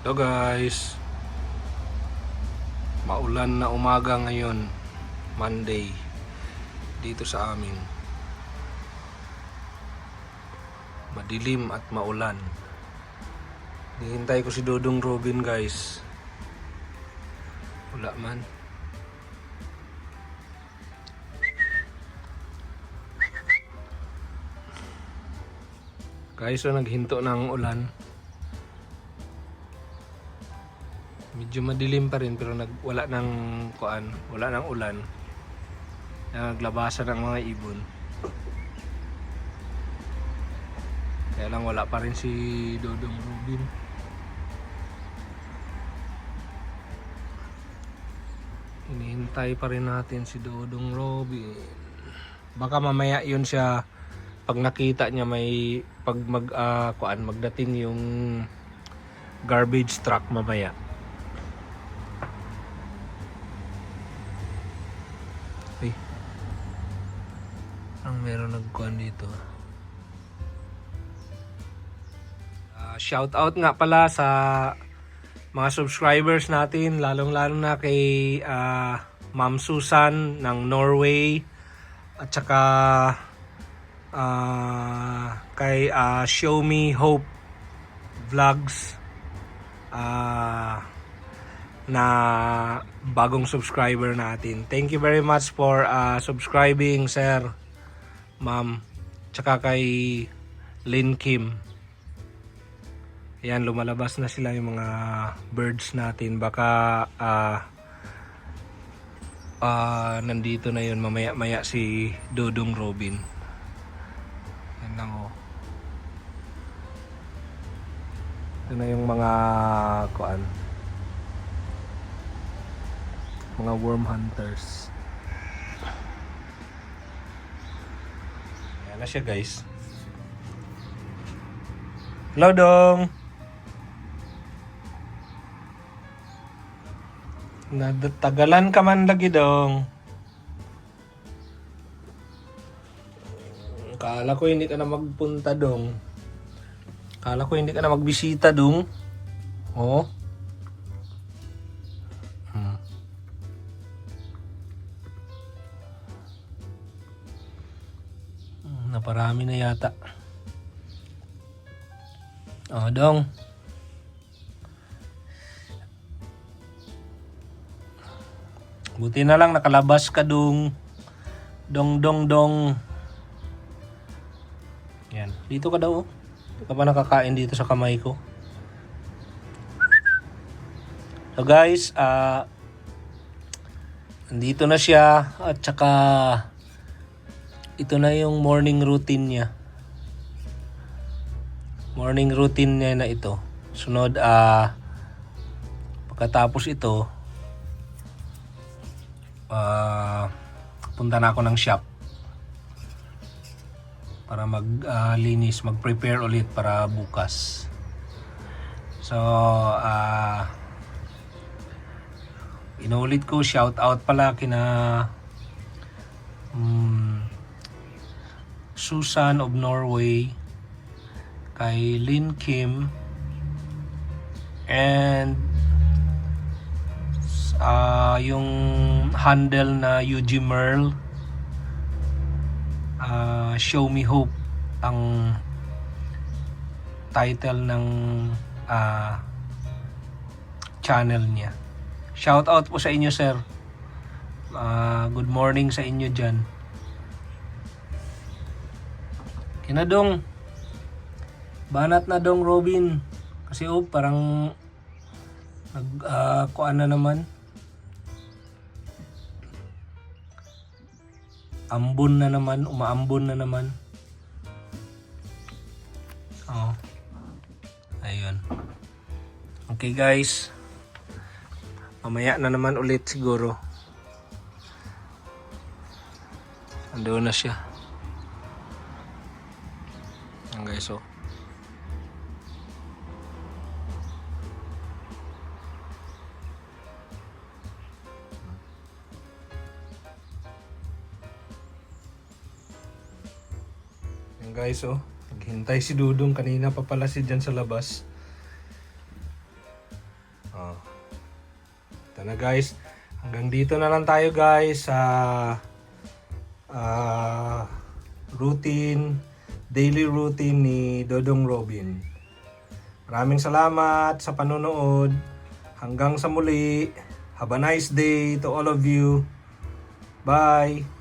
Hello guys, maulan na umaga ngayon, Monday, dito sa amin. Madilim at maulan. Hihintay ko si Dodong Robin guys. Wala man. Guys, so naghinto ng ulan. Medyo madilim pa rin pero wala ng wala ng ulan. Naglabasan ng mga ibon. Kaya lang wala pa rin si Dodong Robin. Hinihintay pa rin natin si Dodong Robin. Baka mamaya yun siya pag nakita niya may magdating yung garbage truck mamaya. Ay. Ang meron nagkuhan dito. Shout out nga pala sa mga subscribers natin, lalong-lalo na kay Ma'am Susan ng Norway at saka kay Show Me Hope Vlogs na bagong subscriber natin. Thank you very much for subscribing, sir, ma'am, tsaka kay Lin Kim. Ayan, lumalabas na sila yung mga birds natin. Baka nandito na yun mamaya-maya si Dodong Robin. Yan lang oh. Ito na yung mga mga worm hunters. Ayan na siya guys. Hello Dong! Natagalan ka man lagi Dong. Kala ko hindi ka na magpunta Dong. Kala ko hindi ka na magbisita Dong. Oh. Naparami na yata. Oh, Dong. Buti na lang nakalabas ka Dong. Dong. Yan. Dito ka daw. Hindi ka pa nakakain dito sa kamay ko. So guys, nandito na siya at saka ito na yung morning routine niya. Morning routine niya na ito. Sunod, pagkatapos ito, punta na ako ng shop para maglinis, mag-prepare ulit para bukas. So, inulit ko, shout out pala kina Susan of Norway, kay Lin Kim, and yung handle na UG Merle, Show Me Hope ang title ng channel niya. Shout out po sa inyo sir. Good morning sa inyo dyan. Kinadong banat na Dong Robin kasi parang kuan na naman, ambon na naman, umaambon na naman. Oh. Ayun. Okay guys. Mamaya na naman ulit siguro. Ando na siya. Ayan guys oh. Ayan guys oh. Naghintay si Dudong, kanina pa pala si dyan sa labas. Oh. Ito na guys. Hanggang dito na lang tayo guys sa daily routine ni Dodong Robin. Maraming salamat sa panonood. Hanggang sa muli. Have a nice day to all of you. Bye!